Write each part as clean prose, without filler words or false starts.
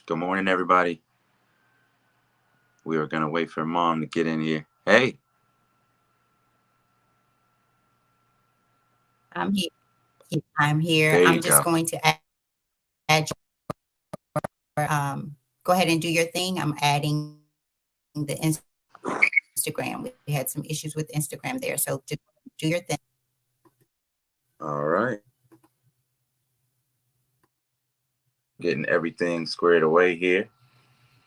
Good morning, everybody. We are going to wait for Mom to get in here. Hey, I'm here. I'm here. there you I'm just go. going to add go ahead and do your thing. I'm adding the Instagram. We had some issues with Instagram there. So just do your thing. All right. Getting everything squared away here.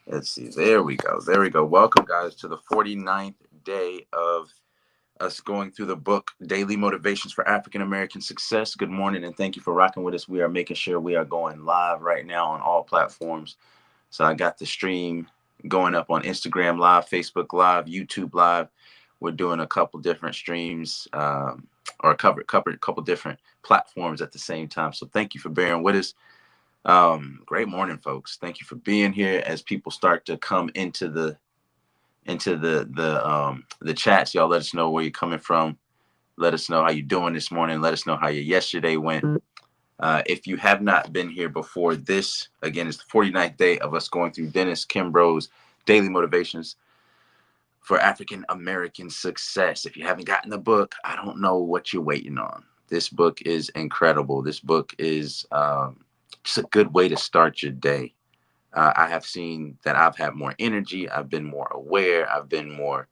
Let's see. There we go. There we go. Welcome, guys, to the 49th day of us going through the book Daily Motivations for African American Success. Good morning, and thank you for rocking with us. We are making sure we are going live right now on all platforms. So I got the stream going up on Instagram Live, Facebook Live, YouTube Live. We're doing a couple different streams or cover a couple different platforms at the same time. So thank you for bearing with us. Great morning, folks. Thank you for being here as people start to come into the chats. Y'all let us know where you're coming from. Let us know how you're doing this morning. Let us know how your yesterday went. If you have not been here before, this again is the 49th day of us going through Dennis Kimbro's Daily Motivations for African American Success. If you haven't gotten the book, I don't know what you're waiting on. This book is incredible. This book is just a good way to start your day. I have seen that I've had more energy. I've been more aware. I've been more,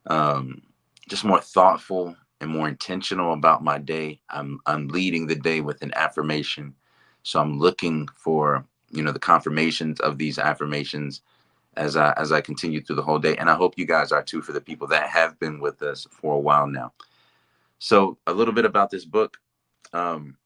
um, just more thoughtful and more intentional about my day. I'm leading the day with an affirmation, so I'm looking for the confirmations of these affirmations as I continue through the whole day, and I hope you guys are too for the people that have been with us for a while now. So a little bit about this book. Um,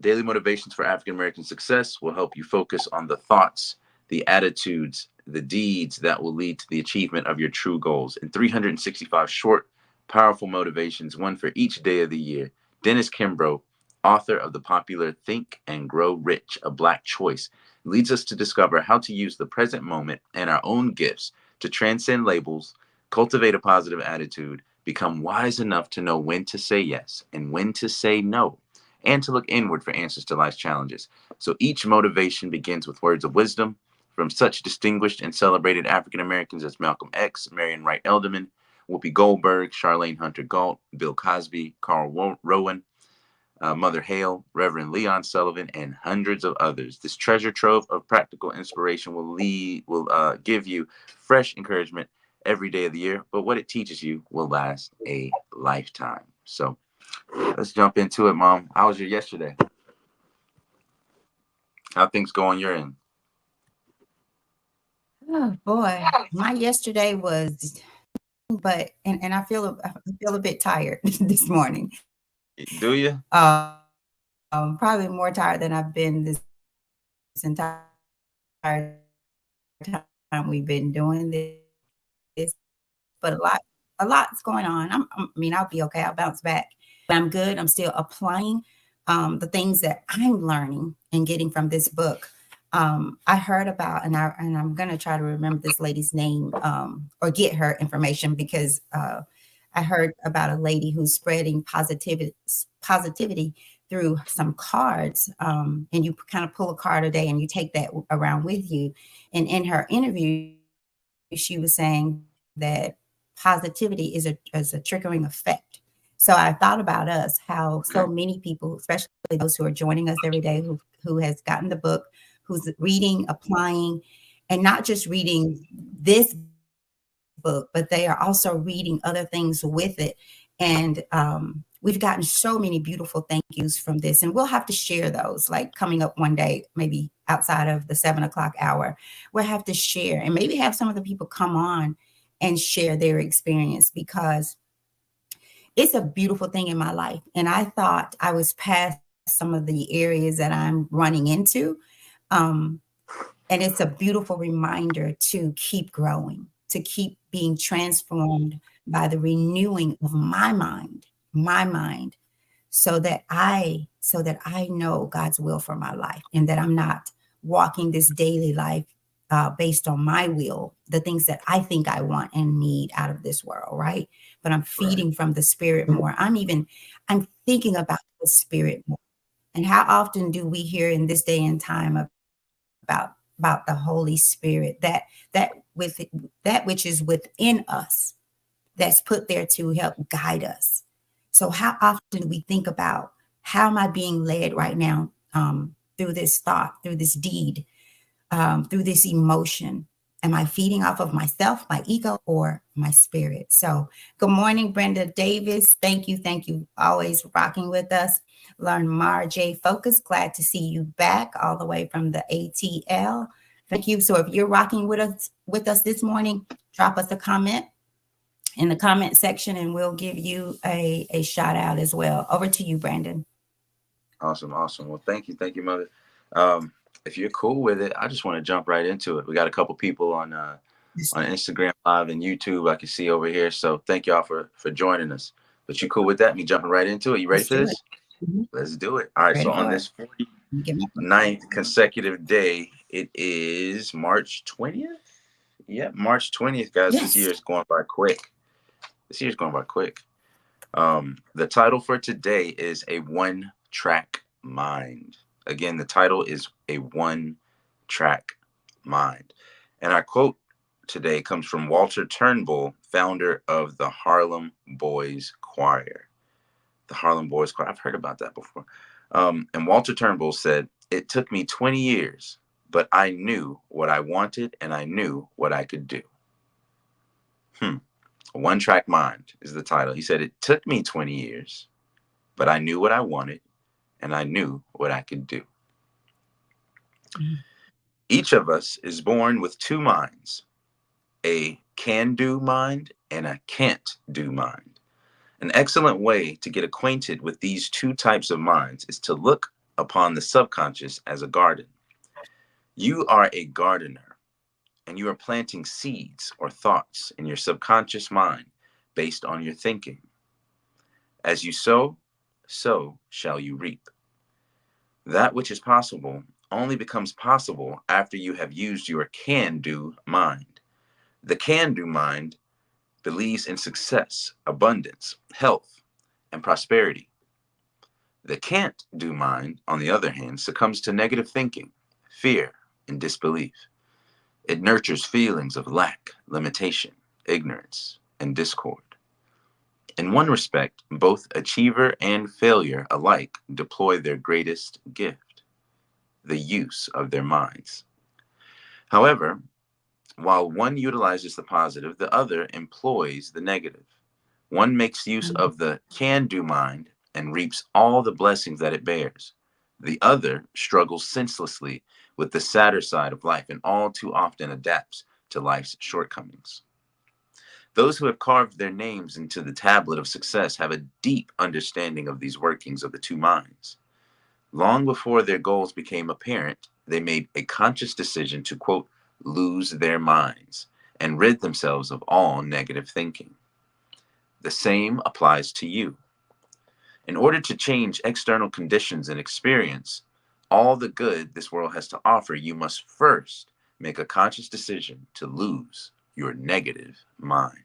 Daily Motivations for African American Success will help you focus on the thoughts, the attitudes, the deeds that will lead to the achievement of your true goals. In 365 short, powerful motivations, one for each day of the year, Dennis Kimbro, author of the popular Think and Grow Rich, A Black Choice, leads us to discover how to use the present moment and our own gifts to transcend labels, cultivate a positive attitude, become wise enough to know when to say yes and when to say no, and to look inward for answers to life's challenges. So each motivation begins with words of wisdom from such distinguished and celebrated African Americans as Malcolm X, Marion Wright Elderman, Whoopi Goldberg, Charlene Hunter Galt, Bill Cosby, Carl Rowan, Mother Hale, Reverend Leon Sullivan, and hundreds of others. This treasure trove of practical inspiration will give you fresh encouragement every day of the year, but what it teaches you will last a lifetime. So let's jump into it, Mom. How was your yesterday? How things going your end? Oh boy, my yesterday was, but and I feel a bit tired this morning. Do you? Probably more tired than I've been this entire time we've been doing this. But a lot's going on. I mean, I'll be okay. I'll bounce back. But I'm good. I'm still applying the things that I'm learning and getting from this book. I heard about, and I'm gonna try to remember this lady's name, or get her information because I heard about a lady who's spreading positivity through some cards, and you kind of pull a card a day and you take that around with you. And in her interview, she was saying that positivity is a triggering effect. So I thought about us, how so many people, especially those who are joining us every day, who has gotten the book, who's reading, applying, and not just reading this book, but they are also reading other things with it. And we've gotten so many beautiful thank yous from this, and we'll have to share those, like coming up one day, maybe outside of the 7 o'clock hour. We'll have to share and maybe have some of the people come on and share their experience, because it's a beautiful thing in my life. And I thought I was past some of the areas that I'm running into. Um, and it's a beautiful reminder to keep growing, to keep being transformed by the renewing of my mind, so that I know God's will for my life, and that I'm not walking this daily life based on my will, the things that I think I want and need out of this world, right? But I'm Right. feeding from the spirit more. I'm thinking about the spirit more. And how often do we hear in this day and time about about the Holy Spirit, that with that which is within us, that's put there to help guide us. So how often do we think about, how am I being led right now, through this thought, through this deed, through this emotion? Am I feeding off of myself, my ego, or my spirit? So, good morning, Brenda Davis. Thank you, always rocking with us. Learn Mara J. Focus. Glad to see you back all the way from the ATL. Thank you. So, if you're rocking with us this morning, drop us a comment in the comment section, and we'll give you a shout out as well. Over to you, Brandon. Awesome. Well, thank you, mother. Um, if you're cool with it, I just want to jump right into it. We got a couple people on Instagram Live and YouTube I can see over here. So thank y'all for joining us. But you cool with that? Me jumping right into it? You ready Let's for do it. this? Let's do it. All right. So Ready on for it. this Get my 49th consecutive day, it is March 20th. Yeah, March 20th, guys. This Yes. year is going by quick. The title for today is A One Track Mind. Again, the title is A One Track Mind. And our quote today comes from Walter Turnbull, founder of the Harlem Boys Choir. The Harlem Boys Choir. I've heard about that before. And Walter Turnbull said, "It took me 20 years, but I knew what I wanted and I knew what I could do." One Track Mind is the title. He said, "It took me 20 years, but I knew what I wanted and I knew what I could do." Each of us is born with two minds, a can do mind and a can't do mind. An excellent way to get acquainted with these two types of minds is to look upon the subconscious as a garden. You are a gardener and you are planting seeds or thoughts in your subconscious mind based on your thinking. As you sow, so shall you reap. That which is possible only becomes possible after you have used your can do mind. The can do mind believes in success, abundance, health, and prosperity. The can't do mind, on the other hand, succumbs to negative thinking, fear, and disbelief. It nurtures feelings of lack, limitation, ignorance, and discord. In one respect, both achiever and failure alike deploy their greatest gift, the use of their minds. However, while one utilizes the positive, the other employs the negative. One makes use of the can do mind and reaps all the blessings that it bears. The other struggles senselessly with the sadder side of life and all too often adapts to life's shortcomings. Those who have carved their names into the tablet of success have a deep understanding of these workings of the two minds. Long before their goals became apparent, they made a conscious decision to, quote, lose their minds and rid themselves of all negative thinking. The same applies to you. In order to change external conditions and experience all the good this world has to offer, you must first make a conscious decision to lose your negative mind.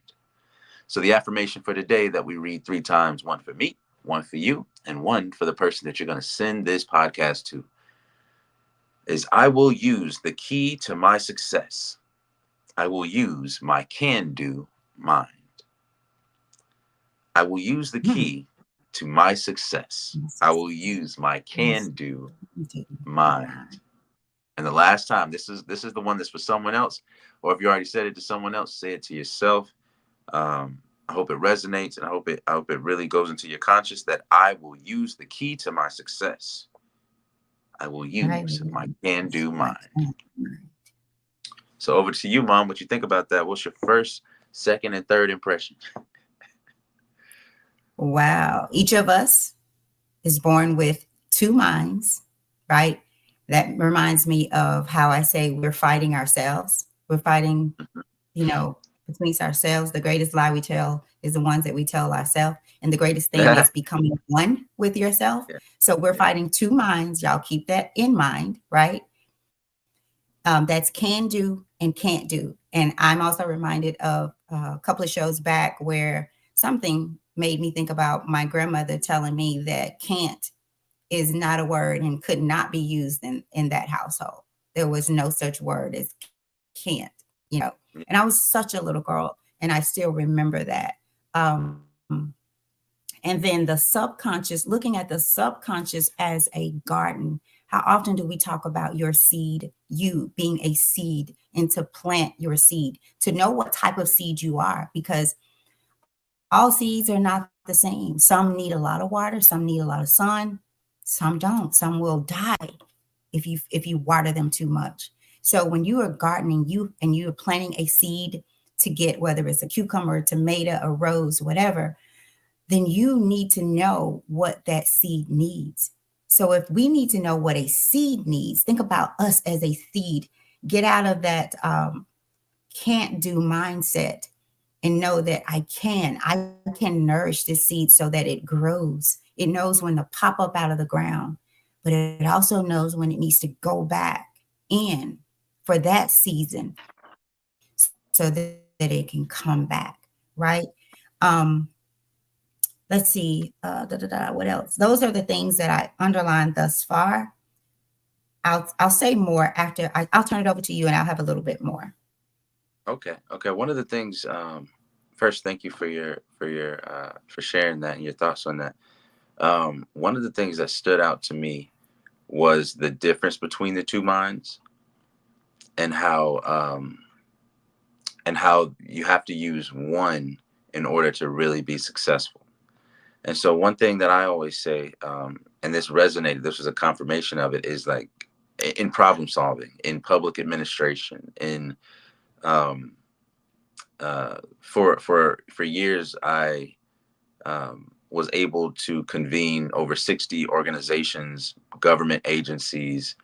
So the affirmation for today that we read 3 times, one for me, one for you, and one for the person that you're going to send this podcast to, is I will use the key to my success. I will use my can-do mind. I will use the key to my success. I will use my can-do mind. And the last time, this is the one that's for someone else, or if you already said it to someone else, say it to yourself. I hope it resonates, and I hope it really goes into your conscious that I will use the key to my success. I will use my can-do mind. So over to you, Mom. What you think about that? What's your first, second, and third impression? Wow. Each of us is born with two minds, right? That reminds me of how I say we're fighting ourselves. We're fighting, between ourselves. The greatest lie we tell is the ones that we tell ourselves. And the greatest thing is becoming one with yourself. Yeah. So we're fighting two minds. Y'all keep that in mind, right? That's can do and can't do. And I'm also reminded of a couple of shows back where something made me think about my grandmother telling me that can't is not a word and could not be used in that household. There was no such word as can't, you know. And Yeah. I was such a little girl, and I still remember that. Um, and then the subconscious, looking at the subconscious as a garden. How often do we talk about your seed, you being a seed, and to plant your seed, to know what type of seed you are? Because all seeds are not the same. Some need a lot of water, some need a lot of sun, some don't. Some will die if you water them too much. So when you are gardening, you're planting a seed to get, whether it's a cucumber, a tomato, a rose, whatever, then you need to know what that seed needs. So if we need to know what a seed needs, think about us as a seed. Get out of that can't do mindset and know that I can nourish this seed so that it grows. It knows when to pop up out of the ground, but it also knows when it needs to go back in for that season so that it can come back, right? Um, let's see, what else? Those are the things that I underlined thus far. I'll say more after I'll turn it over to you, and I'll have a little bit more. Okay. Okay. One of the things, first, thank you for sharing that and your thoughts on that. One of the things that stood out to me was the difference between the two minds, and how you have to use one in order to really be successful. And so one thing that I always say, and this resonated, this was a confirmation of it, is like in problem solving, in public administration, in um, for years, I was able to convene over 60 organizations, government agencies,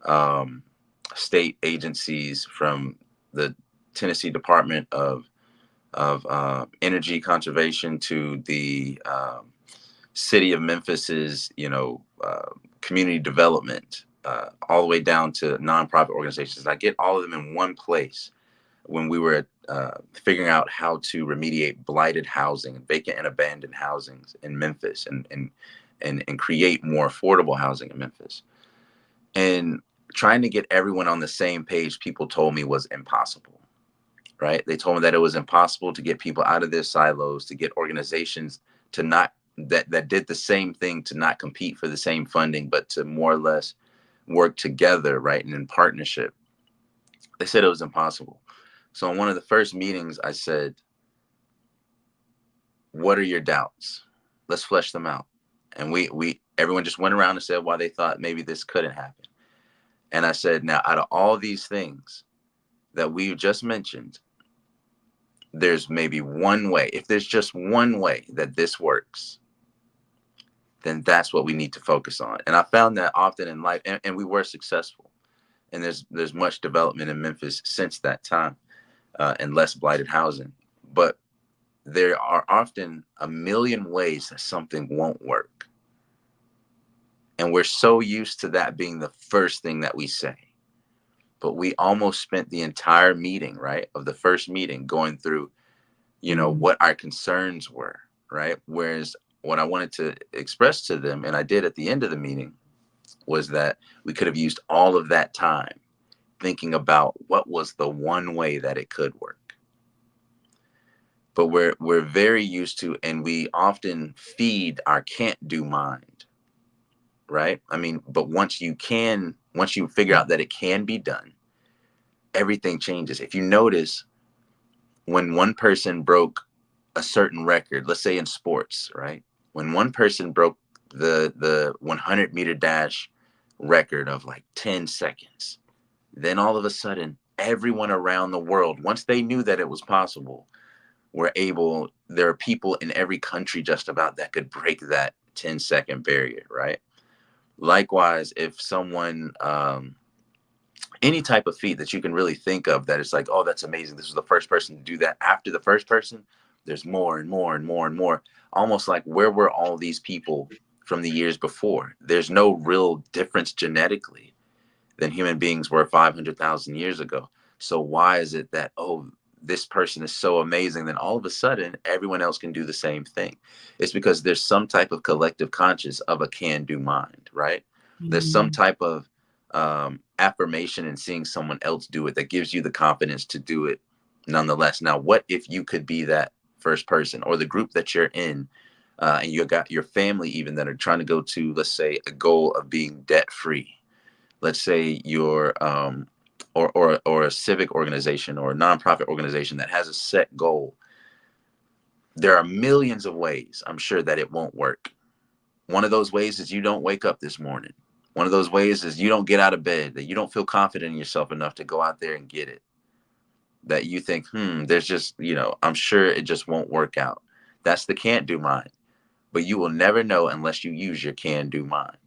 um, state agencies, from the Tennessee Department of Energy Conservation to the city of Memphis's, community development, all the way down to nonprofit organizations. I get all of them in one place when we were figuring out how to remediate blighted housing, vacant and abandoned housings in Memphis, and create more affordable housing in Memphis. And trying to get everyone on the same page, people told me was impossible. Right? They told me that it was impossible to get people out of their silos, to get organizations to not that did the same thing, to not compete for the same funding, but to more or less work together, right, and in partnership. They said it was impossible. So in one of the first meetings, I said, "What are your doubts? Let's flesh them out." And we everyone just went around and said why they thought maybe this couldn't happen. And I said, now out of all these things that we've just mentioned, there's maybe one way. If there's just one way that this works, then that's what we need to focus on. And I found that often in life, and we were successful. And there's much development in Memphis since that time, and less blighted housing. But there are often a million ways that something won't work. And we're so used to that being the first thing that we say. But we almost spent the entire meeting, right, of the first meeting going through, Mm, what our concerns were, right? Whereas what I wanted to express to them, and I did at the end of the meeting, was that we could have used all of that time thinking about what was the one way that it could work. But we're very used to, and we often feed our can't do mind, right? I mean, but once you figure yeah. out that it can be done, everything changes. If you notice, when one person broke a certain record, let's say in sports, right? When one person broke the 100-meter dash record of like 10 seconds, then all of a sudden everyone around the world, once they knew that it was possible, there are people in every country just about that could break that 10-second barrier, right? Likewise, if someone any type of feat that you can really think of, that it's like, oh, that's amazing, this was the first person to do that. After the first person, there's more and more and more and more. Almost like, where were all these people from the years before? There's no real difference genetically than human beings were 500,000 years ago. So why is it that, oh, this person is so amazing, then all of a sudden everyone else can do the same thing? It's because there's some type of collective conscious of a can do mind, right? There's some Mhm. type of affirmation and seeing someone else do it that gives you the confidence to do it nonetheless. Now, what if you could be that first person, or the group that you're in, and you got your family even that are trying to go to, let's say, a goal of being debt free. Let's say you're or a civic organization or a nonprofit organization that has a set goal. There are millions of ways, I'm sure, that it won't work. One of those ways is you don't wake up this morning. One of those ways is you don't get out of bed, that you don't feel confident in yourself enough to go out there and get it. That you think, there's just, I'm sure it just won't work out. That's the can't do mind. But you will never know unless you use your can do mind.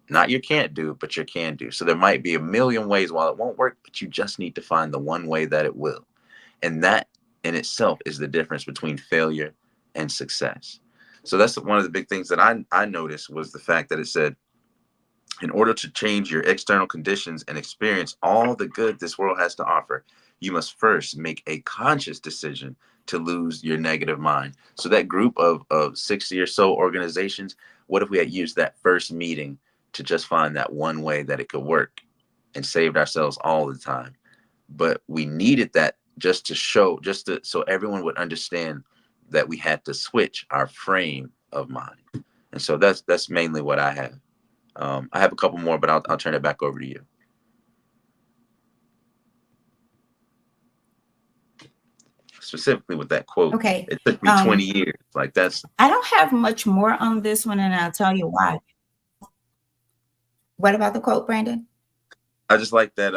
Not your can't do, but your can do. So there might be a million ways while it won't work, but you just need to find the one way that it will. And that in itself is the difference between failure and success. So that's one of the big things that I noticed, was the fact that it said, in order to change your external conditions and experience all the good this world has to offer, you must first make a conscious decision to lose your negative mind. So that group of 60 or so organizations, what if we had used that first meeting to just find that one way that it could work, and saved ourselves all the time? But we needed that just to show, so everyone would understand that we had to switch our frame of mind. And so that's mainly what I have. I have a couple more, but I'll turn it back over to you. Specifically with that quote, Okay. it took me 20 years. Like, that's. I don't have much more on this one, and I'll tell you why. What about the quote, Brandon? I just like that.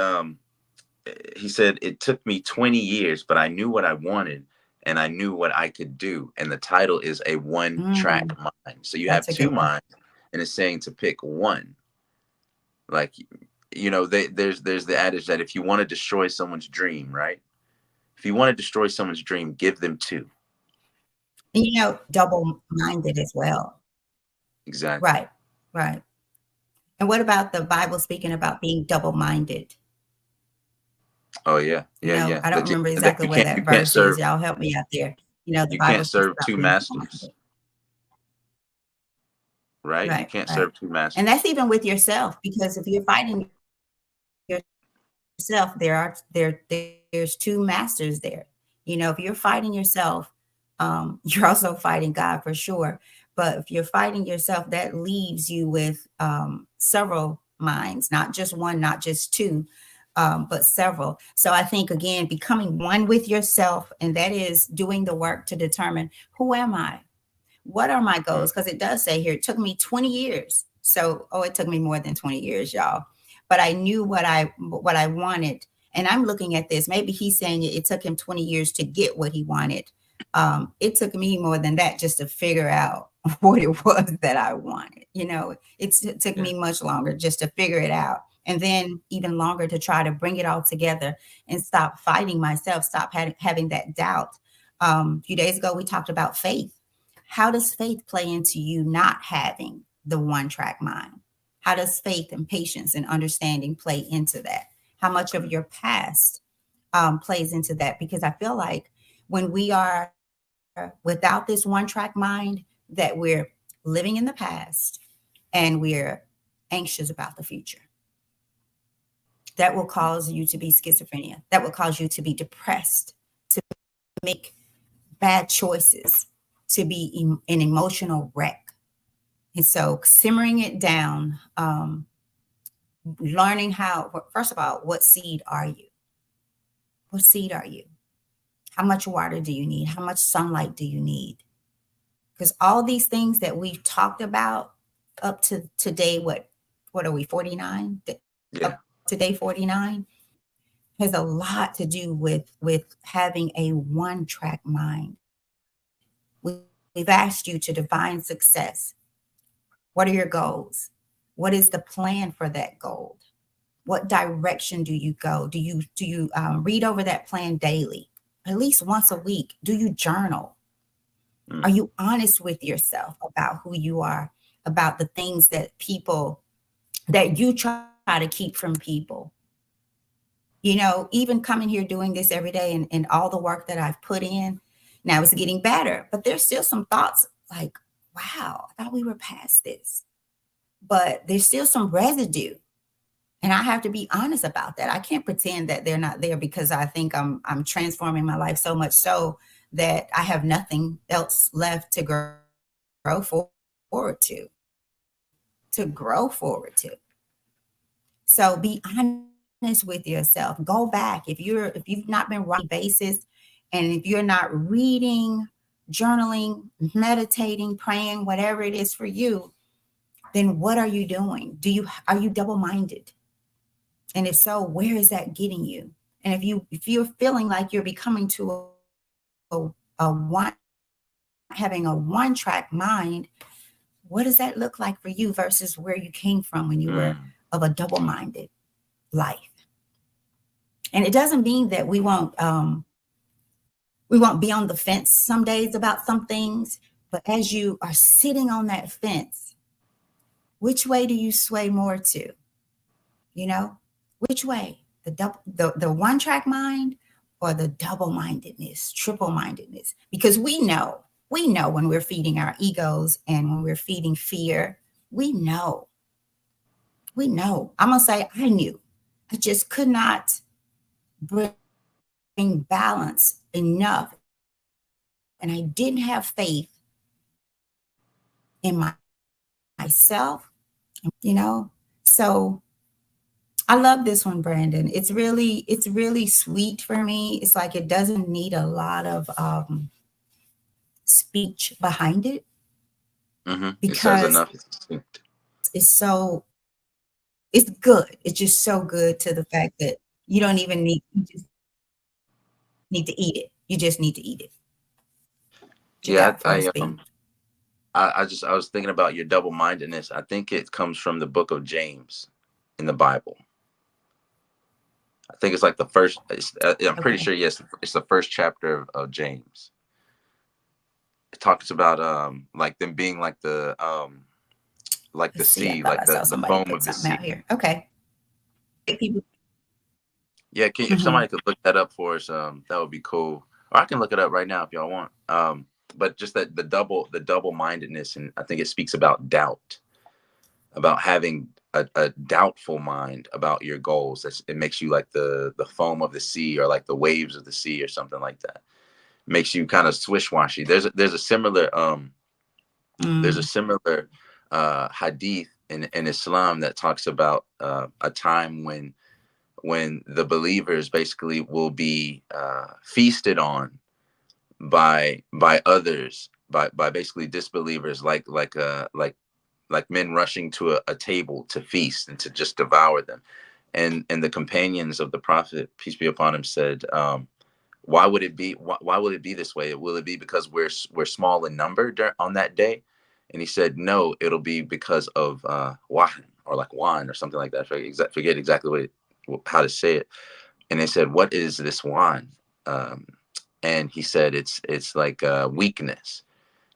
He said, it took me 20 years, but I knew what I wanted and I knew what I could do. And the title is A One Track Mind. So you have two minds, and it's saying to pick one. Like, there's the adage that if you want to destroy someone's dream, right? If you want to destroy someone's dream, give them two. And double-minded as well. Exactly. Right, right. And what about the Bible speaking about being double-minded? Oh yeah, yeah. I don't remember exactly where that verse is. Y'all help me out there. The you Bible can't speaks serve about two being masters. Right? You right, can't right. serve two masters. And that's even with yourself, because if you're fighting yourself, there's two masters there. If you're fighting yourself, you're also fighting God for sure. But if you're fighting yourself, that leaves you with several minds, not just one, not just two, but several. So I think, again, becoming one with yourself, and that is doing the work to determine, who am I? What are my goals? Because it does say here, it took me 20 years. So, it took me more than 20 years, y'all. But I knew what I wanted. And I'm looking at this. Maybe he's saying it took him 20 years to get what he wanted. It took me more than that just to figure out what it was that I wanted. It took me much longer just to figure it out. And then even longer to try to bring it all together and stop fighting myself, stop having that doubt. A few days ago, we talked about faith. How does faith play into you not having the one track mind? How does faith and patience and understanding play into that? How much of your past plays into that? Because I feel like when we are without this one track mind, that we're living in the past and we're anxious about the future. That will cause you to be schizophrenia. That will cause you to be depressed, to make bad choices, to be an emotional wreck. And so simmering it down, learning how, first of all, what seed are you? What seed are you? How much water do you need? How much sunlight do you need? Because all these things that we've talked about up to today, what are we, 49? Yeah. Up to day 49 has a lot to do with having a one track mind. We've asked you to define success. What are your goals? What is the plan for that goal? What direction do you go? Do you read over that plan daily, at least once a week? Do you journal? Are you honest with yourself about who you are, about the things that you try to keep from people? Even coming here doing this every day and all the work that I've put in, now it's getting better, but there's still some thoughts like, wow, I thought we were past this. But there's still some residue. And I have to be honest about that. I can't pretend that they're not there because I think I'm transforming my life so much so that I have nothing else left to grow forward to grow forward to. So be honest with yourself. Go back. If you've not been writing basis, and if you're not reading, journaling, meditating, praying, whatever it is for you, then what are you doing? Are you double-minded? And if so, where is that getting you? And if you're feeling like you're becoming to having a one-track mind, what does that look like for you versus where you came from when you were of a double-minded life? And it doesn't mean that we won't be on the fence some days about some things, but as you are sitting on that fence, which way do you sway more to? You know, which way? The one track mind or the double mindedness, triple mindedness? Because we know when we're feeding our egos and when we're feeding fear, we know, I'm gonna say I knew. I just could not bring balance enough, and I didn't have faith in myself and my family, so I love this one, Brandon. It's really sweet for me. It's like it doesn't need a lot of speech behind it It says because enough. It's distinct. it's good. It's just so good to the fact that you just need to eat it. You just need to eat it. What you got Yeah, for us, B? I was thinking about your double mindedness. I think it comes from the book of James in the Bible. I think it's like the first. I'm pretty sure. Okay. Yes, it's the first chapter of James. It talks about like them being like the Let's see. I sea, thought like I saw the somebody foam put of the something sea. out here. Okay. People. Yeah, if Mm-hmm. somebody could look that up for us, that would be cool. Or I can look it up right now if y'all want. But just that the double mindedness, and I think it speaks about doubt, about having a doubtful mind about your goals. It makes you like the foam of the sea, or like the waves of the sea, or something like that. Makes you kind of swish washy. There's a Mm. similar hadith in Islam that talks about a time when the believers basically will be feasted on by others, by basically disbelievers, like men rushing to a table to feast and to just devour them. And the companions of the prophet, peace be upon him, said, why would it be why will it be this way? Will it be because we're small in number on that day? And he said, no, it'll be because of wine, or like wine or something like that. Forget exactly how to say it. And they said, what is this wine? And he said, it's like weakness,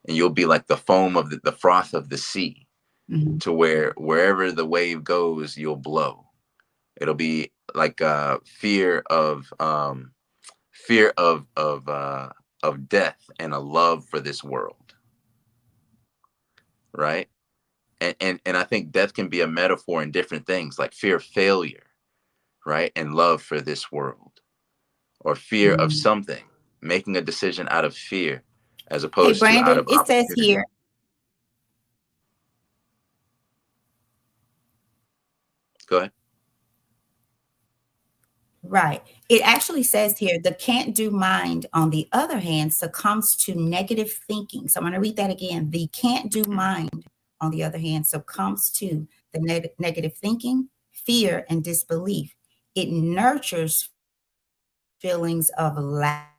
and you'll be like the foam of the froth of the sea, Mm-hmm. to where wherever the wave goes, you'll blow. It'll be like fear of death and a love for this world, right? And I think death can be a metaphor in different things, like fear of failure, right? And love for this world, or fear of Mm. something, making a decision out of fear as Hey, opposed to out Brandon, of it says opportunity. here, Go ahead. right. It actually says here the can't do mind, on the other hand, succumbs to negative thinking. So I'm going to read that again. The can't do Mm. mind, on the other hand, succumbs to the negative thinking, fear, and disbelief. It nurtures feelings of lack,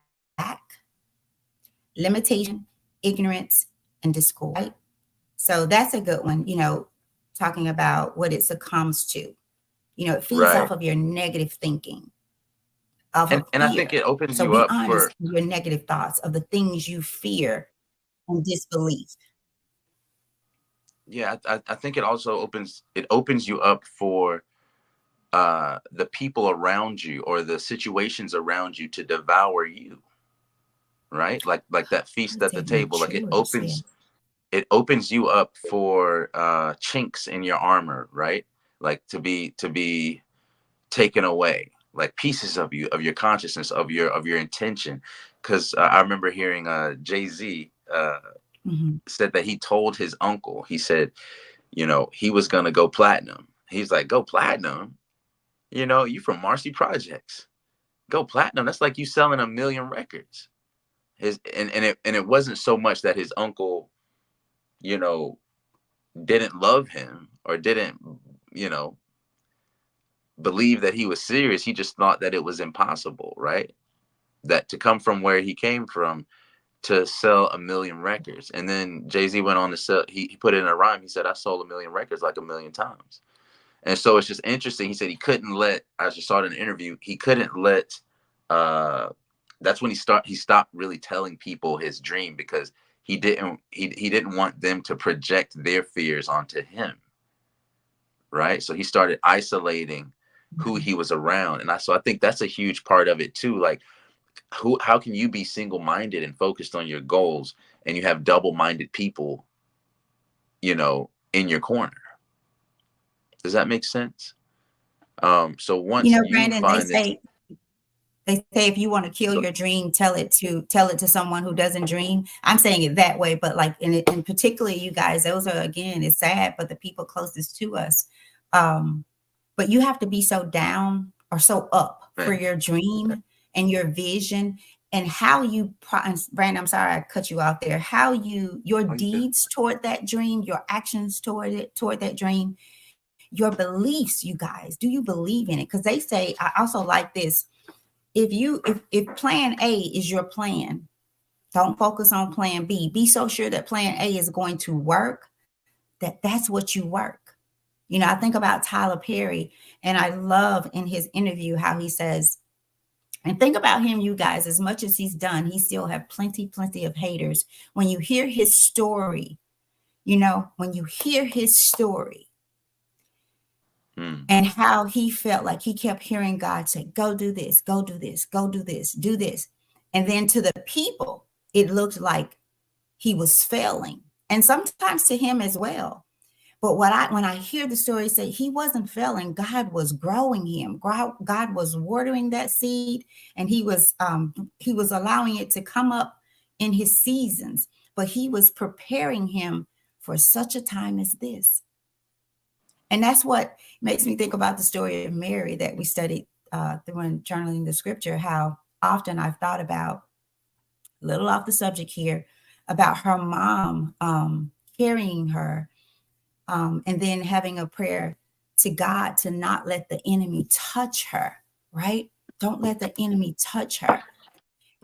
limitation, ignorance, and discord, right? So that's a good one, talking about what it succumbs to. It feeds off Right. of your negative thinking, of a And I think fear. it opens So you be up honest for, with your negative thoughts of the things you fear and disbelief. yeah, I think it opens you up for the people around you, or the situations around you, to devour you, right? Like that feast That's at the very table. Like true what you said. it opens you up for chinks in your armor, right? like to be taken away, like pieces of you, of your consciousness, of your intention. Because I remember hearing Jay-Z Mhm. said that he told his uncle, he said, you know, he was gonna go platinum. He's like, go platinum? You know, you from Marcy Projects. Go platinum. That's like you selling 1 million records. And it wasn't so much that his uncle, you know, didn't love him or didn't, you know, believe that he was serious. He just thought that it was impossible, right? That to come from where he came from to sell 1 million records. And then Jay-Z went on to sell, he put it in a rhyme. He said, I sold 1 million records like 1 million times. And so it's just interesting. He said he couldn't let, I just saw it in an interview, he couldn't let, uh, that's when he stopped really telling people his dream, because he didn't want them to project their fears onto him. Right. So he started isolating who he was around. So I think that's a huge part of it too. Like, how can you be single-minded and focused on your goals, and you have double-minded people, you know, in your corner? Does that make sense? So once you Brandon, find this, they say if you want to kill your dream, tell it to someone who doesn't dream. I'm saying it that way, but like in particularly you guys, those are, again, it's sad, but the people closest to us. Um, but you have to be so down or so up for man, your dream and your vision, and how you, Brandon, I'm sorry I cut you off there. How your oh, you good? deeds toward that dream, your actions toward that dream, your beliefs, you guys, do you believe in it? Because they say, I also like this. If plan A is your plan, don't focus on plan B. Be so sure that plan A is going to work, that's what you work. I think about Tyler Perry, and I love in his interview how he says, and think about him, you guys, as much as he's done, he still have plenty of haters. When you hear his story, when you hear his story, Mm, and how he felt like he kept hearing God say, go do this, go do this, go do this, do this. And then to the people, it looked like he was failing. And sometimes to him as well. But when I hear the story say he wasn't failing, God was growing him. God was watering that seed, and he was allowing it to come up in his seasons. But he was preparing him for such a time as this. And that's what makes me think about the story of Mary that we studied through in journaling the scripture, how often I've thought about, a little off the subject here, about her mom carrying her, and then having a prayer to God to not let the enemy touch her, right? Don't let the enemy touch her.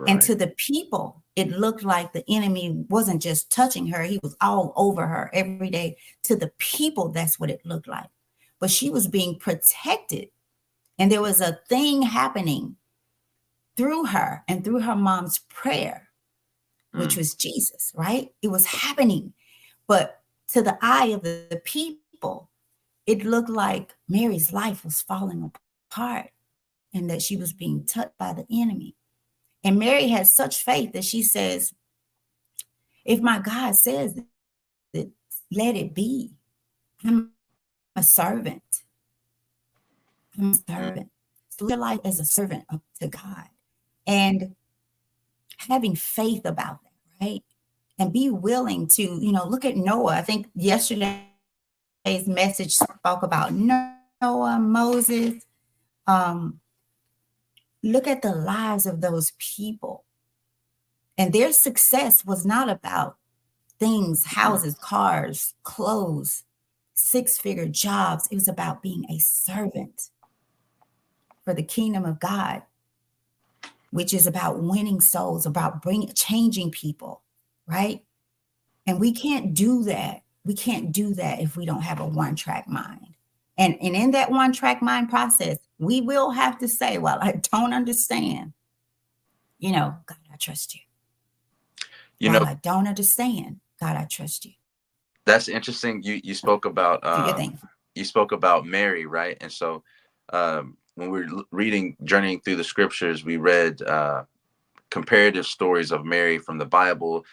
And right. to the people, it looked like the enemy wasn't just touching her, he was all over her every day. To the people, that's what it looked like. But she was being protected. And there was a thing happening through her and through her mom's prayer, which Mm, was Jesus, right? It was happening. But to the eye of the people, it looked like Mary's life was falling apart, and that she was being touched by the enemy. And Mary has such faith that she says, if my God says it, let it be. I'm a servant. I'm a servant. So live your life as a servant to God, and having faith about that, right? And be willing to, look at Noah. I think yesterday's message spoke about Noah, Moses. Um, Look at the lives of those people. And their success was not about things, houses, mm, cars, clothes, six-figure jobs. It was about being a servant for the kingdom of God, which is about winning souls, about changing people, right? And we can't do that. We can't do that if we don't have a one-track mind. And in that one-track mind process, we will have to say, well, I don't understand. God, I trust you. you know, While I don't understand, God, I trust you. that's interesting. You spoke about Do your thing. Mary, right? And so when we were reading, journeying through the scriptures, we read comparative stories of Mary from the Bible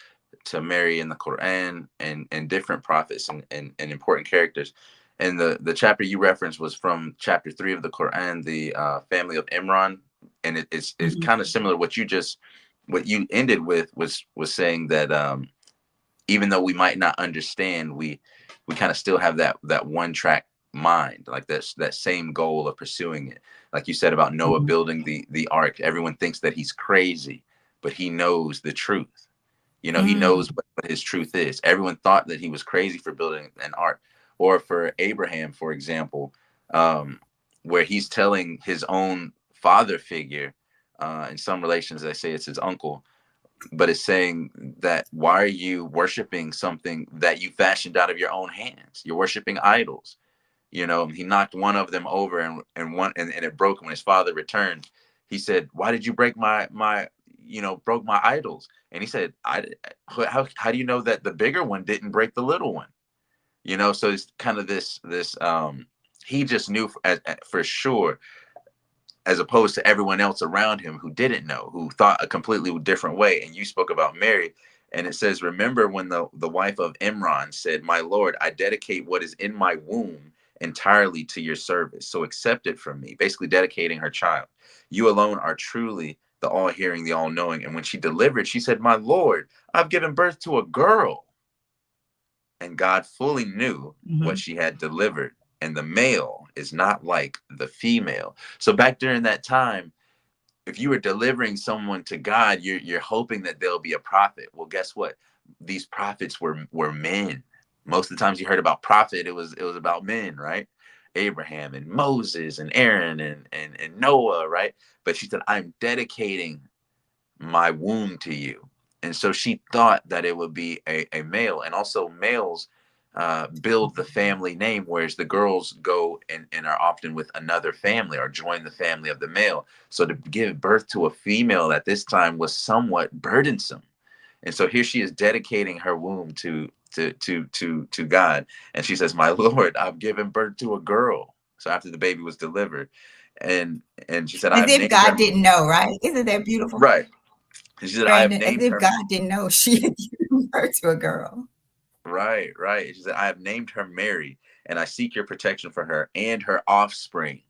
to Mary in the Quran, and different prophets and important characters. And the chapter you referenced was from chapter 3 of the Quran, the family of Imran, and it's Mhm. kind of similar. What you ended with was saying that even though we might not understand, we kind of still have that one track mind, like that same goal of pursuing it. Like you said about Noah Mhm. building the ark, everyone thinks that he's crazy, but he knows the truth. He knows Mm. what his truth is. Everyone thought that he was crazy for building an ark. Or for Abraham, for example, um, where he's telling his own father figure, in some relations they say it's his uncle, but it's saying that, why are you worshiping something that you fashioned out of your own hands? You're worshiping idols. He knocked one of them over, and it broke. When his father returned, he said, why did you break broke my idols? And he said, how do you know that the bigger one didn't break the little one? So it's kind of this he just knew for sure, as opposed to everyone else around him who didn't know, who thought a completely different way. And you spoke about Mary, and it says, remember when the wife of Imran said, my Lord, I dedicate what is in my womb entirely to your service, so accept it from me, basically dedicating her child. You alone are truly the all-hearing, the all-knowing. And when she delivered, she said, my Lord, I've given birth to a girl. And God fully knew what Mhm. she had delivered. And the male is not like the female. So back during that time, if you were delivering someone to God, you're hoping that they'll be a prophet. Well, guess what? These prophets were men. Most of the times you heard about prophet, it was about men, right? Abraham and Moses and Aaron and Noah, right? But she said, I'm dedicating my womb to you. And so she thought that it would be a male. And also males build the family name, whereas the girls go and are often with another family or join the family of the male. So to give birth to a female at this time was somewhat burdensome. And so here she is dedicating her womb to God. And she says, my Lord, I've given birth to a girl. So after the baby was delivered, and she said, I As have if named God her. didn't know, right? Isn't that beautiful? Right. And she said, I have Brandon, as named if her. God didn't know she had given birth to a girl. Right, right. She said, I have named her Mary, and I seek your protection for her and her offspring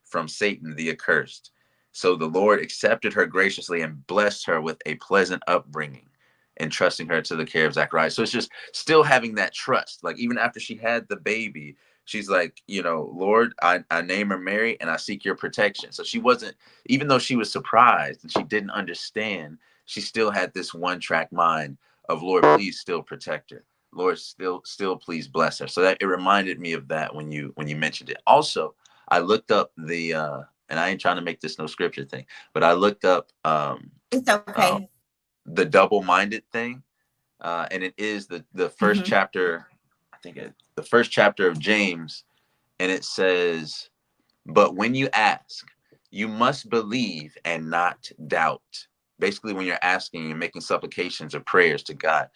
from Satan the accursed. So the Lord accepted her graciously and blessed her with a pleasant upbringing, entrusting her to the care of Zacharias. So it's just still having that trust. Like even after she had the baby, she's like, Lord, I name her Mary and I seek your protection. So she wasn't, even though she was surprised and she didn't understand, she still had this one track mind of, Lord, please still protect her. Lord, still please bless her. So that it reminded me of that when you mentioned it. Also, I looked up and I ain't trying to make this no scripture thing, but I looked up It's um okay. the double-minded thing. And it is the first Mhm. chapter, I think the first chapter of James, and it says, but when you ask, you must believe and not doubt. Basically, when you're asking, you're making supplications or prayers to God.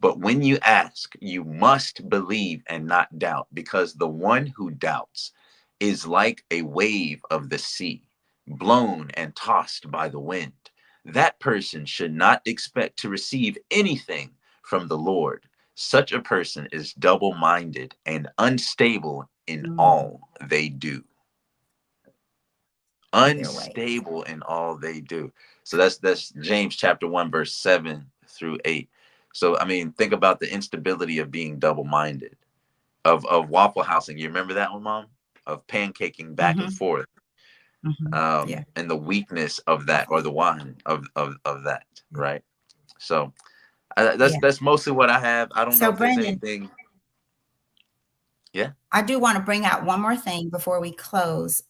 But when you ask, you must believe and not doubt, because the one who doubts is like a wave of the sea, blown and tossed by the wind. That person should not expect to receive anything from the Lord. Such a person is double minded and unstable in Mm. all they do. All their ways. Unstable in all they do. So that's James chapter 1 verse 7 through 8. So I mean, think about the instability of being double-minded, of waffle housing. You remember that one, Mom? Of pancaking back and Mhm. forth, Mhm. Yeah. and the weakness of that, or the wine of that, right? So Yeah. that's mostly what I have. I don't know So if there's Brandon, anything. Yeah. I do want to bring out one more thing before we close.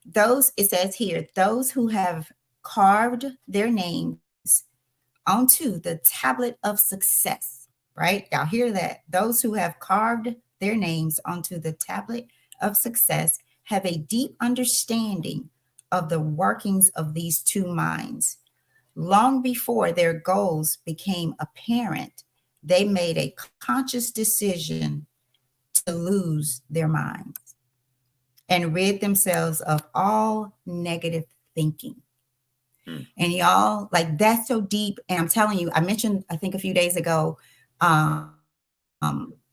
Those, it says here, those who have carved their names onto the tablet of success, right? Y'all hear that? Those who have carved their names onto the tablet of success have a deep understanding of the workings of these two minds. Long before their goals became apparent, they made a conscious decision to lose their minds and rid themselves of all negative thinking. Mm. And y'all, like that's so deep. And I'm telling you, I mentioned, I think a few days ago,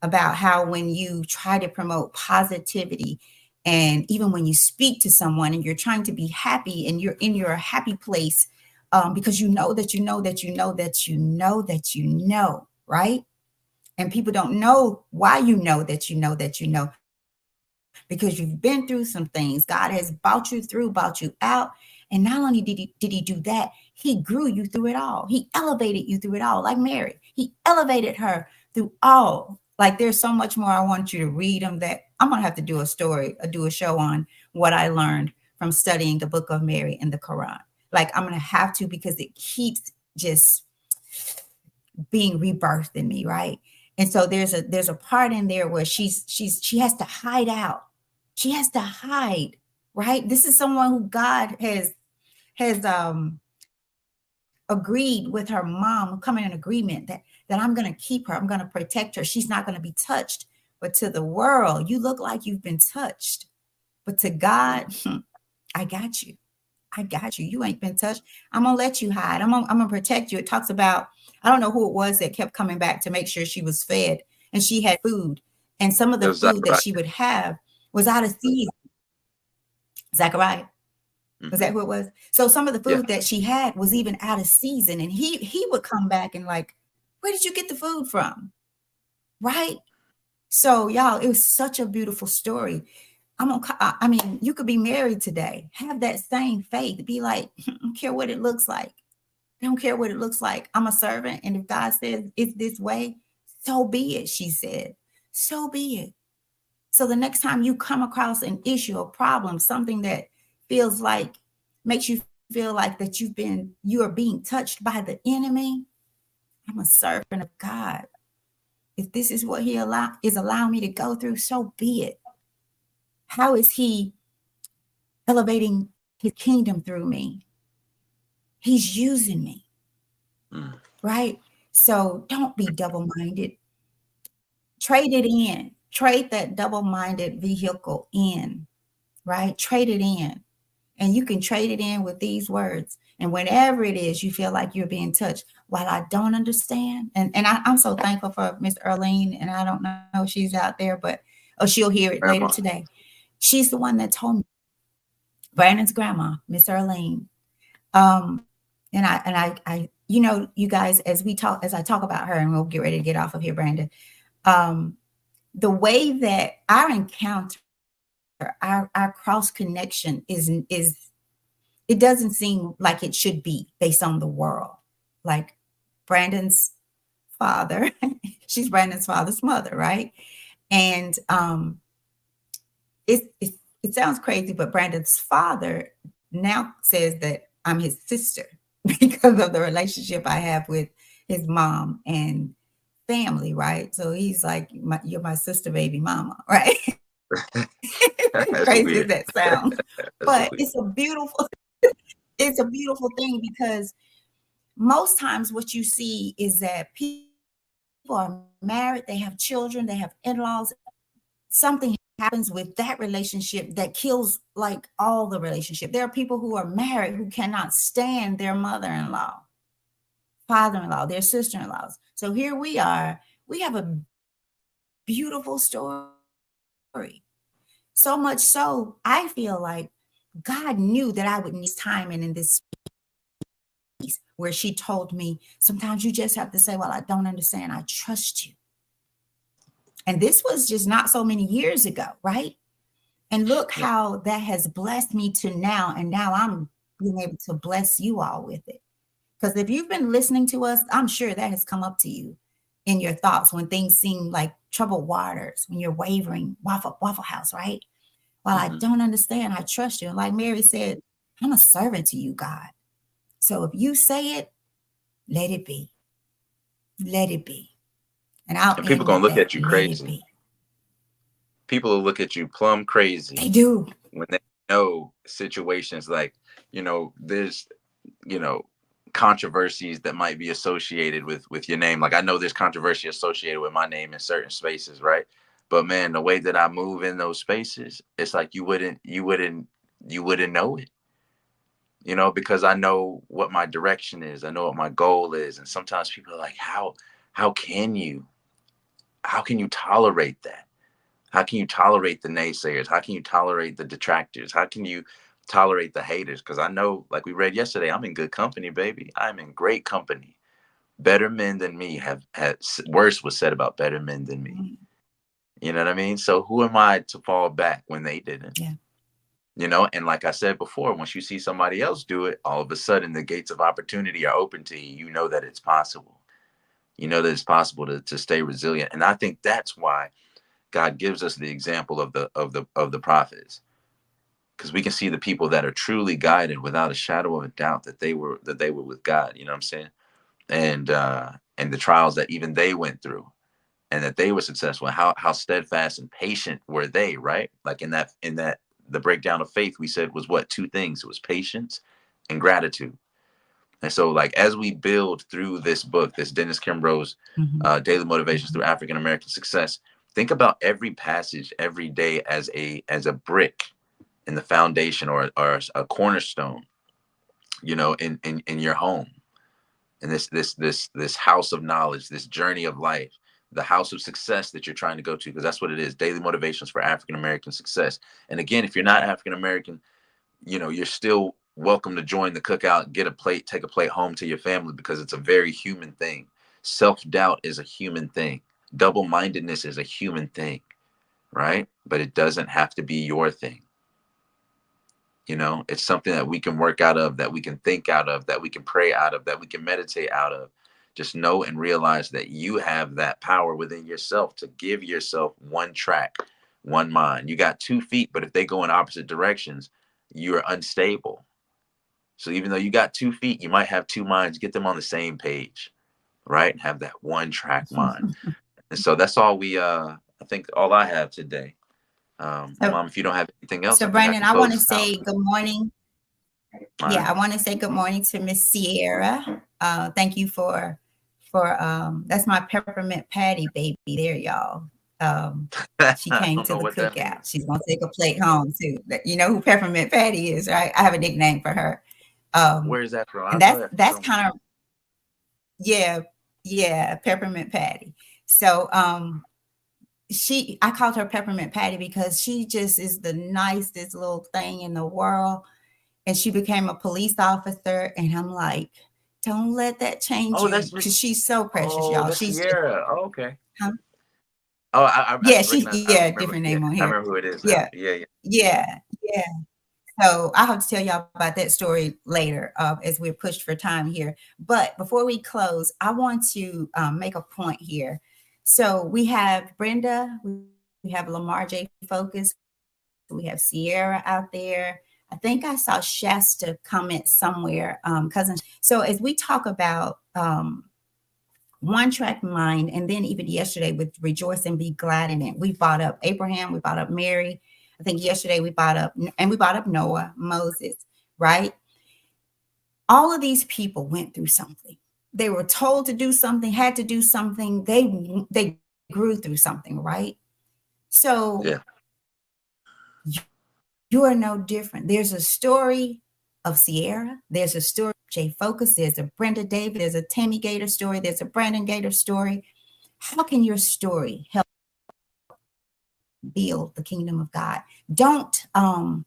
about how when you try to promote positivity, and even when you speak to someone and you're trying to be happy and you're in your happy place, because you know that you know that you know that you know that you know, right? And people don't know why you know that you know that you know, because you've been through some things. God has brought you through, brought you out. And not only did he do that, he grew you through it all. He elevated you through it all, like Mary. He elevated her through all. Like there's so much more I want you to read them that I'm gonna have to do a story, do a show on what I learned from studying the book of Mary and the Quran. Like I'm gonna have to, because it keeps just being rebirthed in me, right? And so there's a part in there where she has to hide out. She has to hide, right? This is someone who God has agreed with her mom, coming in agreement that I'm going to keep her, I'm going to protect her, she's not going to be touched. But to the world, you look like you've been touched, but to God, I got you. I got you. You ain't been touched. I'm gonna let you hide. I'm gonna protect you. It talks about, I don't know who it was that kept coming back to make sure she was fed and she had food. And some of It the was food that Zachariah. she would have was out of season. Zachariah, was Hmm. that who it was? So some of the Yeah, food that she had was even out of season. And he would come back and like, where did you get the food from? Right? So y'all, it was such a beautiful story. I mean, you could be married today, have that same faith, be like, I don't care what it looks like. I don't care what it looks like. I'm a servant. And if God says it's this way, so be it, she said. So be it. So the next time you come across an issue, a problem, something that feels like, makes you feel like that you are being touched by the enemy, I'm a servant of God. If this is what he is allowing me to go through, so be it. How is he elevating his kingdom through me? He's using me, mm, right? So don't be double minded. Trade it in. Trade that double minded vehicle in, right? Trade it in. And you can trade it in with these words. And whenever it is, you feel like you're being touched. While I don't understand, I'm so thankful for Miss Earlene, and I don't know if she's out there, but oh, she'll hear it later grandma. today. She's the one that told me, Brandon's grandma, Miss Earlene. Um, you guys, as I talk about her, and we'll get ready to get off of here, Brandon. Um, the way that our encounter, our cross connection is it doesn't seem like it should be based on the world. Like Brandon's father, she's Brandon's father's mother, right? And it sounds crazy, but Brandon's father now says that I'm his sister because of the relationship I have with his mom and family, right? So he's like, you're my sister, baby mama, right? That's Crazy as weird. that sounds, That's but weird. it's a beautiful thing, because most times what you see is that people are married, they have children, they have in-laws, something happens with that relationship that kills like all the relationship. There are people who are married who cannot stand their mother-in-law, father-in-law, their sister-in-laws. So here we are, we have a beautiful story. So much so, I feel like God knew that I would need this time and in this space where she told me, sometimes you just have to say, well, I don't understand. I trust you. And this was just not so many years ago, right? And look Yeah. how that has blessed me to now. And now I'm being able to bless you all with it. Because if you've been listening to us, I'm sure that has come up to you in your thoughts when things seem like troubled waters, when you're wavering, Waffle House, right? Well, I Hmm. don't understand. I trust you. And like Mary said, I'm a servant to you, God. So if you say it, let it be. Let it be. And I'll And people end gonna with look that. at you Let it crazy. be. People will look at you plumb crazy They do. when they know situations like, there's, you know, controversies that might be associated with your name. Like I know there's controversy associated with my name in certain spaces, right? But man, the way that I move in those spaces, it's like you wouldn't know it, because I know what my direction is. I know what my goal is. And sometimes people are like, how can you? How can you tolerate that? How can you tolerate the naysayers? How can you tolerate the detractors? How can you tolerate the haters? Because I know, like we read yesterday, I'm in good company, baby. I'm in great company. Better men than me have had worse was said about better men than me. You know what I mean? So who am I to fall back when they didn't? Yeah. You know, and like I said before, once you see somebody else do it, all of a sudden the gates of opportunity are open to you. You know that it's possible. You know that it's possible to stay resilient. And I think that's why God gives us the example of the prophets, because we can see the people that are truly guided without a shadow of a doubt that they were with God. You know what I'm saying? And the trials that even they went through, and that they were successful. How steadfast and patient were they? Right? Like in that the breakdown of faith we said was what, two things? It was patience and gratitude. And so, like, as we build through this book, this Dennis Kimbro's Daily Motivations Through African American Success, think about every passage every day as a brick in the foundation, or a cornerstone, in your home, in this house of knowledge, this journey of life, the house of success that you're trying to go to, because that's what it is. Daily Motivations for African American Success. And again, if you're not African American, you're still welcome to join the cookout, get a plate, take a plate home to your family, because it's a very human thing. Self-doubt is a human thing. Double-mindedness is a human thing, right? But it doesn't have to be your thing. It's something that we can work out of, that we can think out of, that we can pray out of, that we can meditate out of. Just know and realize that you have that power within yourself to give yourself one track, one mind. You got 2 feet, but if they go in opposite directions, you're unstable. So even though you got 2 feet, you might have two minds. Get them on the same page, right? And have that one track mind. And so that's all I think all I have today. So, Mom, if you don't have anything else, so I think I Brandon, can I want close to this out. say good morning. All right. Yeah, I want to say good morning to Miss Sierra. Thank you for that's my peppermint patty baby there, y'all. She I came don't to know the what that means. cookout. She's gonna take a plate home too. You know who Peppermint Patty is, right? I have a nickname for her. Where is that from? I And know that's that from that's somewhere. kind of, yeah, yeah, Peppermint Patty. So I called her Peppermint Patty because she just is the nicest little thing in the world. And she became a police officer, and I'm like, don't let that change Oh, you, that's because Miss. she's so precious, Oh, y'all. that's She's just, Sierra. Oh, okay. huh? Oh, I Yeah, recognize. I yeah, remember. different Yeah, name on I here. remember who it is now. Yeah, Yeah, yeah. yeah, yeah. So I have to tell y'all about that story later, as we're pushed for time here. But before we close, I want to make a point here. So we have Brenda, we have Lamar J. Focus, we have Sierra out there. I think I saw Shasta comment somewhere, cousin. So as we talk about one track mind, and then even yesterday with rejoice and be glad in it, we brought up Abraham, we brought up Mary. I think yesterday we brought up Noah, Moses, right? All of these people went through something. They were told to do something, had to do something. They grew through something, right? So Yeah. you are no different. There's a story of Sierra. There's a story of Jay Focus. There's a Brenda David. There's a Tammy Gator story. There's a Brandon Gator story. How can your story help build the kingdom of God? Don't um,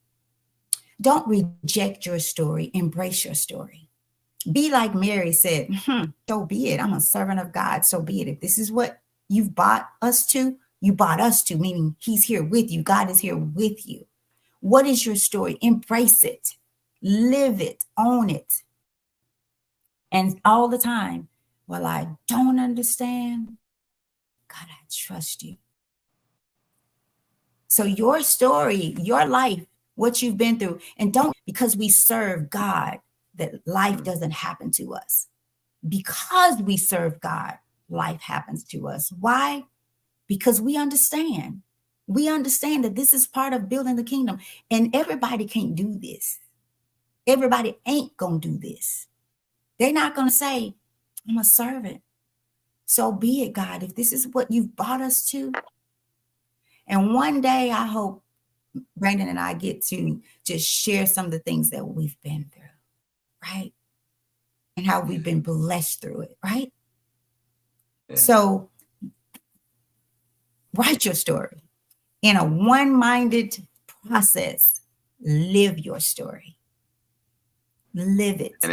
don't reject your story. Embrace your story. Be like Mary said, so be it. I'm a servant of God. So be it. If this is what you've bought us to, you bought us to, meaning He's here with you. God is here with you. What is your story? Embrace it, live it, own it. And all the time, well, I don't understand. God, I trust you. So your story, your life, what you've been through, and don't because we serve God that life Mm. doesn't happen to us. Because we serve God, life happens to us. Why? Because we understand. We understand that this is part of building the kingdom, and everybody can't do this. Everybody ain't gonna do this. They're not gonna say, I'm a servant. So be it, God. If this is what you've brought us to, and one day I hope Brandon and I get to just share some of the things that we've been through, right? And how we've been blessed through it, right? Yeah. So Write your story in a one-minded process. Live your story. Live it And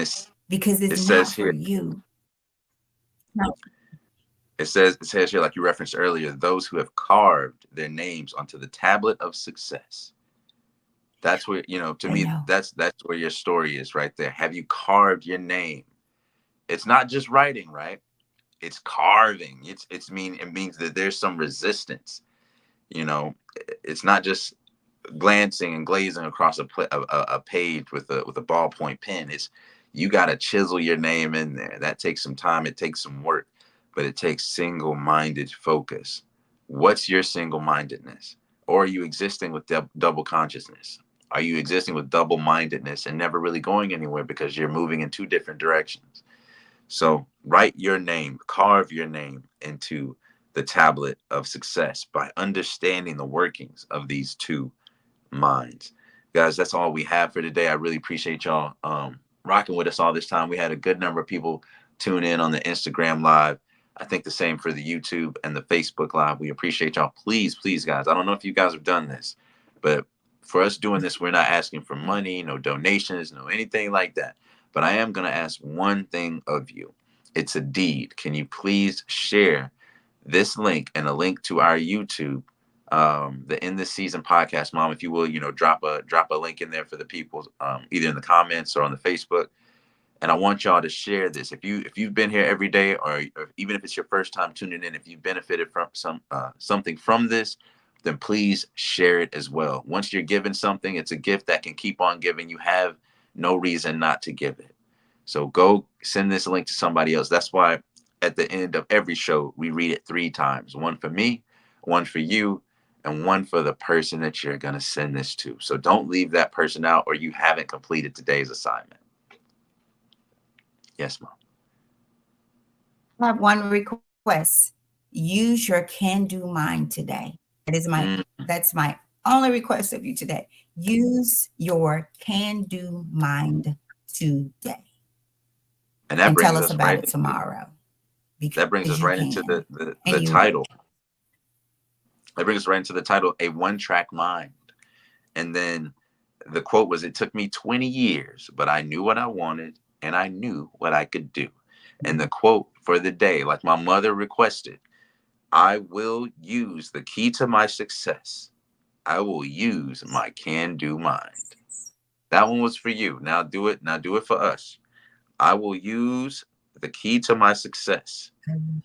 because it it's says not for here, you. No, it says here, like you referenced earlier, those who have carved their names onto the tablet of success. That's where, to I me, know. that's where your story is right there. Have you carved your name? It's not just writing, right? It's carving. It means that there's some resistance. You know, it's not just glancing and glazing across a page with a ballpoint pen. It's you got to chisel your name in there. That takes some time. It takes some work, but it takes single-minded focus. What's your single-mindedness? Or are you existing with double consciousness? Are you existing with double-mindedness and never really going anywhere because you're moving in two different directions? So write your name, carve your name into the tablet of success by understanding the workings of these two minds. Guys, that's all we have for today. I really appreciate y'all rocking with us all this time. We had a good number of people tune in on the Instagram live. I think the same for the YouTube and the Facebook live. We appreciate y'all. Please, please, guys. I don't know if you guys have done this, but for us doing this, we're not asking for money, no donations, no anything like that. But I am going to ask one thing of you. It's a deed. Can you please share this link and a link to our YouTube, the In This Season podcast, Mom, if you will, drop a link in there for the people, either in the comments or on the Facebook. And I want y'all to share this. If you've been here every day, or even if it's your first time tuning in, if you've benefited from something from this, then please share it as well. Once you're given something, it's a gift that can keep on giving. You have no reason not to give it. So go send this link to somebody else. That's why at the end of every show, we read it 3 times. One for me, one for you, and one for the person that you're going to send this to. So don't leave that person out, or you haven't completed today's assignment. Yes, Mom. I have one request. Use your can-do mind today. Mm. That's my only request of you today. Use your can-do mind today And that and tell brings us us about right it into tomorrow that because brings you us right into can and the you will. title. That brings us right into the title, A One Track Mind. And then the quote was, "It took me 20 years, but I knew what I wanted and I knew what I could do." And the quote for the day, like my mother requested, "I will use the key to my success. I will use my can-do mind." That one was for you. Now do it. Now do it for us. I will use the key to my success.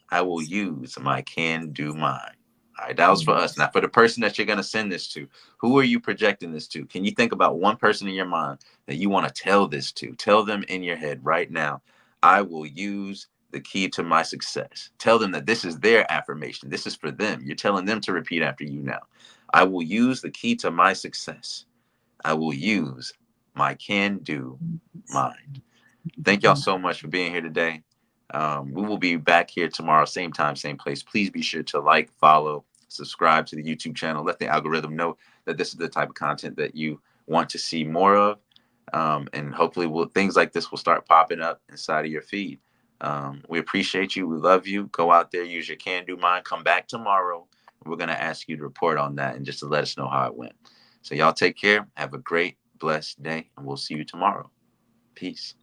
I will use my can-do mind. All right, that was for us. Now, for the person that you're going to send this to, who are you projecting this to? Can you think about one person in your mind that you want to tell this to? Tell them in your head right now, I will use the key to my success. Tell them that this is their affirmation. This is for them. You're telling them to repeat after you now. I will use the key to my success. I will use my can-do mind. Thank y'all so much for being here today. We will be back here tomorrow, same time, same place. Please be sure to like, follow, subscribe to the YouTube channel. Let the algorithm know that this is the type of content that you want to see more of. And hopefully things like this will start popping up inside of your feed. We appreciate you. We love you. Go out there, use your can-do mind. Come back tomorrow. We're going to ask you to report on that and just to let us know how it went. So y'all take care. Have a great, blessed day, and we'll see you tomorrow. Peace.